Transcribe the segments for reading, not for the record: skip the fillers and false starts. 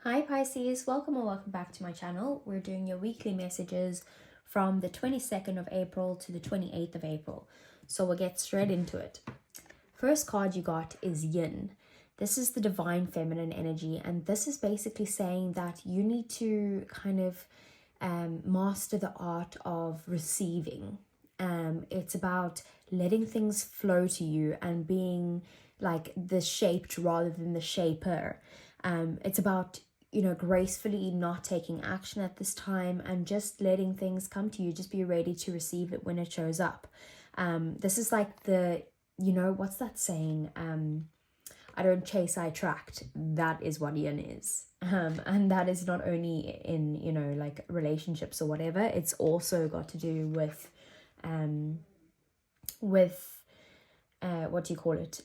Hi Pisces, welcome or welcome back to my channel. We're doing your weekly messages from the 22nd of April to the 28th of April. So we'll get straight into it. First card you got is Yin. This is the divine feminine energy, and this is basically saying that you need to kind of master the art of receiving. It's about letting things flow to you and being like the shaped rather than the shaper. It's about gracefully not taking action at this time and just letting things come to you. Just be ready to receive it when it shows up. This is like the, what's that saying? I don't chase, I attract. That is what Yin is. And that is not only in, like relationships or whatever. It's also got to do with what do you call it?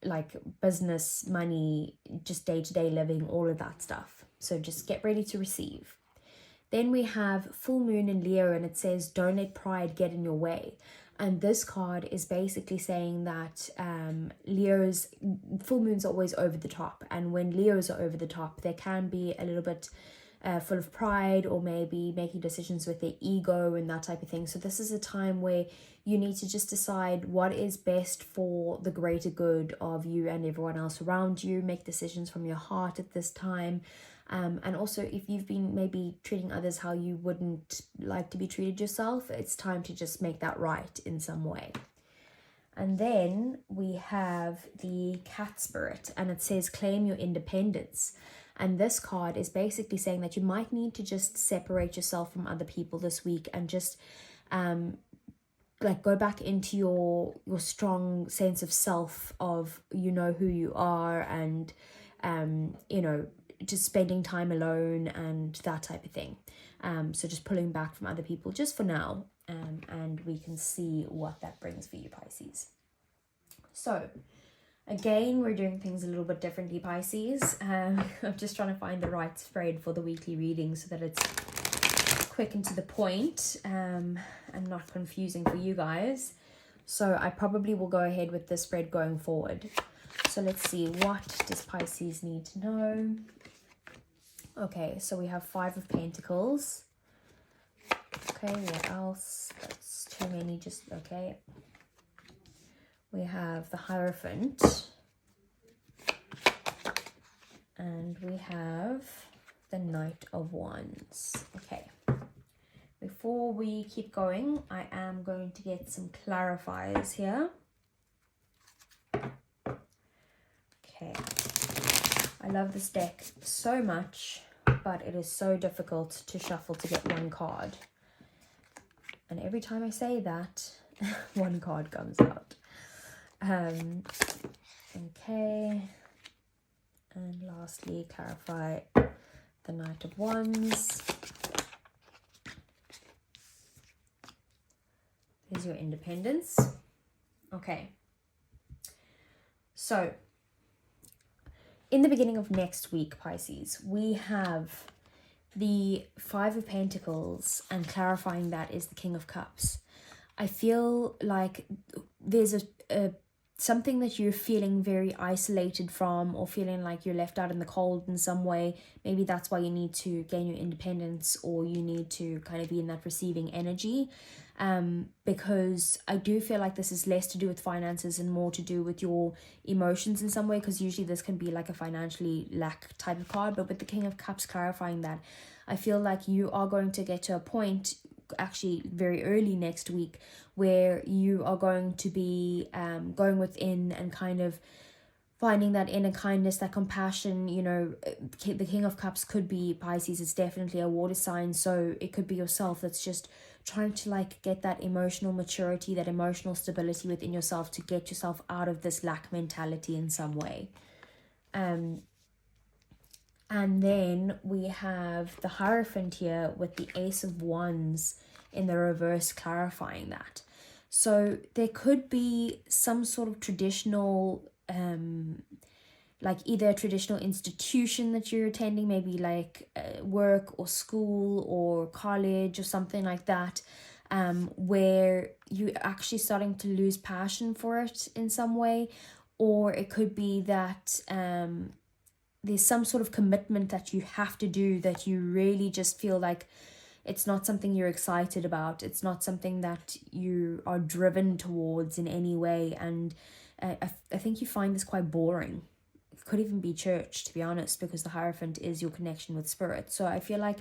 Like business, money, just day-to-day living, all of that stuff. So just get ready to receive. Then we have full moon in Leo, and it says don't let pride get in your way. And this card is basically saying that Leo's full moon's always over the top, and when Leos are over the top, there can be a little bit full of pride, or maybe making decisions with their ego and that type of thing. So this is a time where you need to just decide what is best for the greater good of you and everyone else around you. Make decisions from your heart at this time. And also, if you've been maybe treating others how you wouldn't like to be treated yourself, it's time to just make that right in some way. And then we have the cat spirit, and it says claim your independence. And this card is basically saying that you might need to just separate yourself from other people this week and just like go back into your strong sense of self, of who you are, and just spending time alone and that type of thing. So just pulling back from other people just for now, and we can see what that brings for you, Pisces. So again, we're doing things a little bit differently, Pisces. I'm just trying to find the right spread for the weekly reading so that it's quick and to the point, and not confusing for you guys. So I probably will go ahead with this spread going forward. So let's see, what does Pisces need to know? Okay, so we have 5 of Pentacles. Okay, what else? That's too many, just okay. We have the Hierophant. And we have the Knight of Wands. Okay. Before we keep going, I am going to get some clarifiers here. Okay. I love this deck so much, but it is so difficult to shuffle to get one card. And every time I say that, one card comes out. Okay. And lastly, clarify the Knight of Wands. Here's your independence. Okay. So, in the beginning of next week, Pisces, we have the 5 of Pentacles, and clarifying that is the King of Cups. I feel like there's a something that you're feeling very isolated from, or feeling like you're left out in the cold in some way. Maybe that's why you need to gain your independence, or you need to kind of be in that receiving energy. Because I do feel like this is less to do with finances and more to do with your emotions in some way, because usually this can be like a financially lack type of card. But with the King of Cups clarifying that, I feel like you are going to get to a point actually very early next week where you are going to be going within and kind of finding that inner kindness, that compassion. The King of Cups could be Pisces. It's definitely a water sign, so it could be yourself that's just trying to like get that emotional maturity, that emotional stability within yourself to get yourself out of this lack mentality in some way. And then we have the Hierophant here with the Ace of Wands in the reverse, clarifying that. So there could be some sort of traditional, like either a traditional institution that you're attending, maybe like work or school or college or something like that, where you're actually starting to lose passion for it in some way. Or it could be that there's some sort of commitment that you have to do, that you really just feel like it's not something you're excited about. It's not something that you are driven towards in any way. And I think you find this quite boring. It could even be church, to be honest, because the Hierophant is your connection with spirit. So I feel like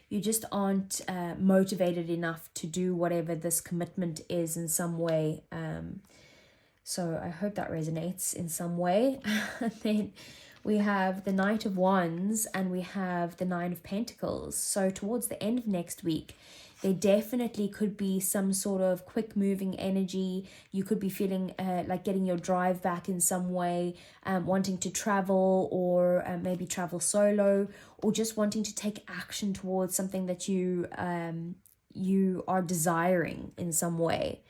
you just aren't motivated enough to do whatever this commitment is in some way. So I hope that resonates in some way. And then we have the Knight of Wands and we have the Nine of Pentacles. So towards the end of next week, there definitely could be some sort of quick moving energy. You could be feeling like getting your drive back in some way, wanting to travel, or maybe travel solo, or just wanting to take action towards something that you are desiring in some way.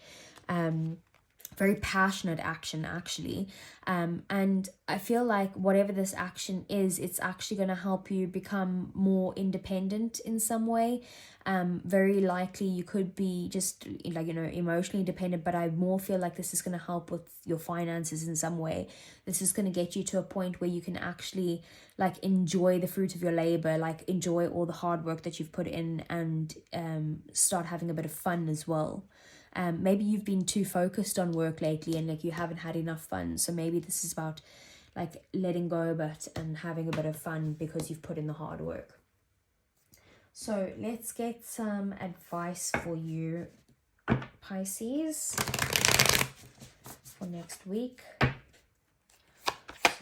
Very passionate action, actually. And I feel like whatever this action is, it's actually going to help you become more independent in some way. Very likely you could be just like, emotionally dependent, but I more feel like this is going to help with your finances in some way. This is going to get you to a point where you can actually like enjoy the fruit of your labor, like enjoy all the hard work that you've put in, and start having a bit of fun as well. Maybe you've been too focused on work lately and like you haven't had enough fun. So maybe this is about like letting go a bit and having a bit of fun because you've put in the hard work. So let's get some advice for you, Pisces, for next week. So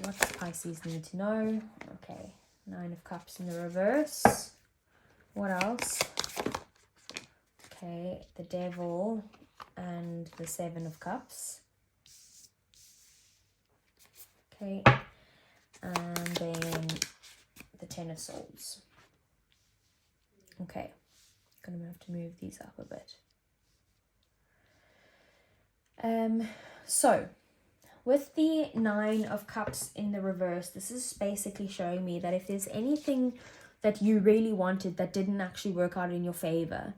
what does Pisces need to know? Okay, Nine of Cups in the reverse. What else? Okay, the Devil and the Seven of Cups. Okay, and then the Ten of Swords. Okay, gonna have to move these up a bit. So with the Nine of Cups in the reverse, this is basically showing me that if there's anything that you really wanted that didn't actually work out in your favor,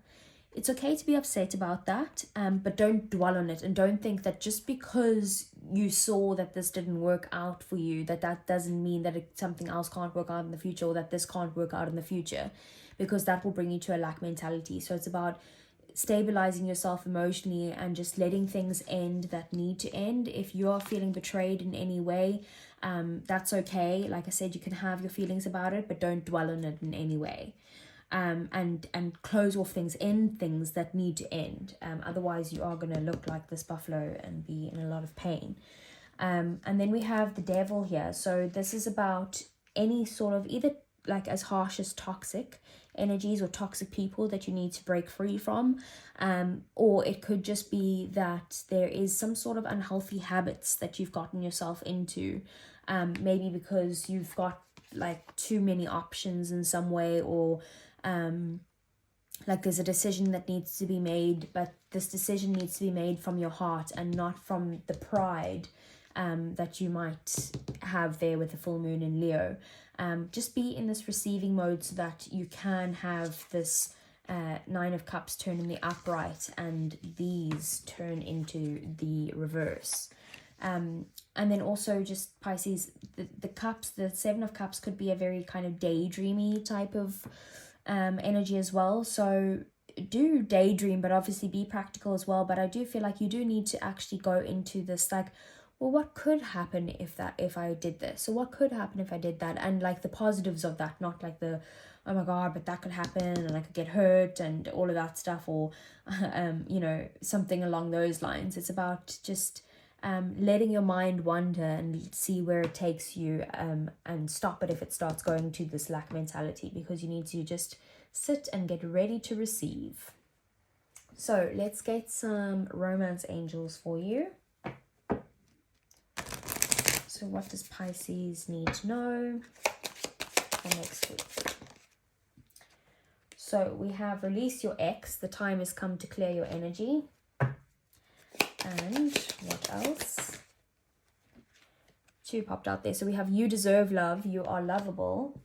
it's okay to be upset about that, but don't dwell on it, and don't think that just because you saw that this didn't work out for you, that doesn't mean that something else can't work out in the future, or that this can't work out in the future, because that will bring you to a lack mentality. So it's about stabilizing yourself emotionally and just letting things end that need to end. If you are feeling betrayed in any way, that's okay. Like I said, you can have your feelings about it, but don't dwell on it in any way. And close off things, end things that need to end. Otherwise you are going to look like this buffalo and be in a lot of pain. And then we have the Devil here. So this is about any sort of either like as harsh as toxic energies or toxic people that you need to break free from, or it could just be that there is some sort of unhealthy habits that you've gotten yourself into, maybe because you've got like too many options in some way, or like there's a decision that needs to be made, but this decision needs to be made from your heart and not from the pride that you might have there with the full moon in Leo. Just be in this receiving mode so that you can have this Nine of Cups turn in the upright and these turn into the reverse. And then also just Pisces, the cups, the Seven of Cups could be a very kind of daydreamy type of energy as well. So do daydream, but obviously be practical as well. But I do feel like you do need to actually go into this like, well, what could happen if I did this? So what could happen if I did that? And like the positives of that, not like the, oh my God, but that could happen and I could get hurt and all of that stuff, or, something along those lines. It's about just letting your mind wander and see where it takes you, and stop it if it starts going to this lack mentality, because you need to just sit and get ready to receive. So let's get some romance angels for you. So what does Pisces need to know for next week? So we have release your ex. The time has come to clear your energy. And what else? Two popped out there. So we have you deserve love. You are lovable.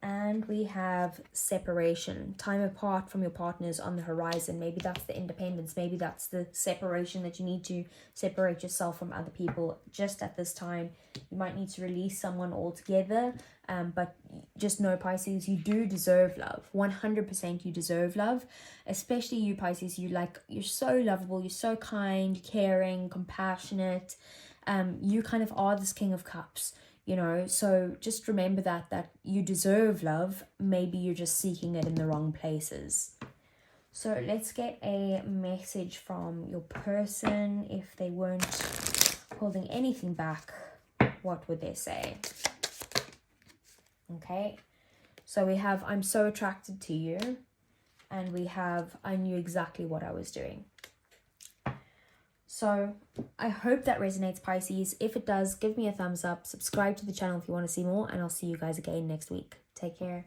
And we have separation, time apart from your partners on the horizon. Maybe that's the independence. Maybe that's the separation, that you need to separate yourself from other people just at this time. You might need to release someone altogether. But just know, Pisces, you do deserve love. 100% you deserve love. Especially you, Pisces, you're so lovable. You're so kind, caring, compassionate. You kind of are this King of Cups. You know, so just remember that you deserve love. Maybe you're just seeking it in the wrong places. So let's get a message from your person. If they weren't holding anything back, what would they say? Okay, so we have, I'm so attracted to you. And we have, I knew exactly what I was doing. So I hope that resonates, Pisces. If it does, give me a thumbs up. Subscribe to the channel if you want to see more. And I'll see you guys again next week. Take care.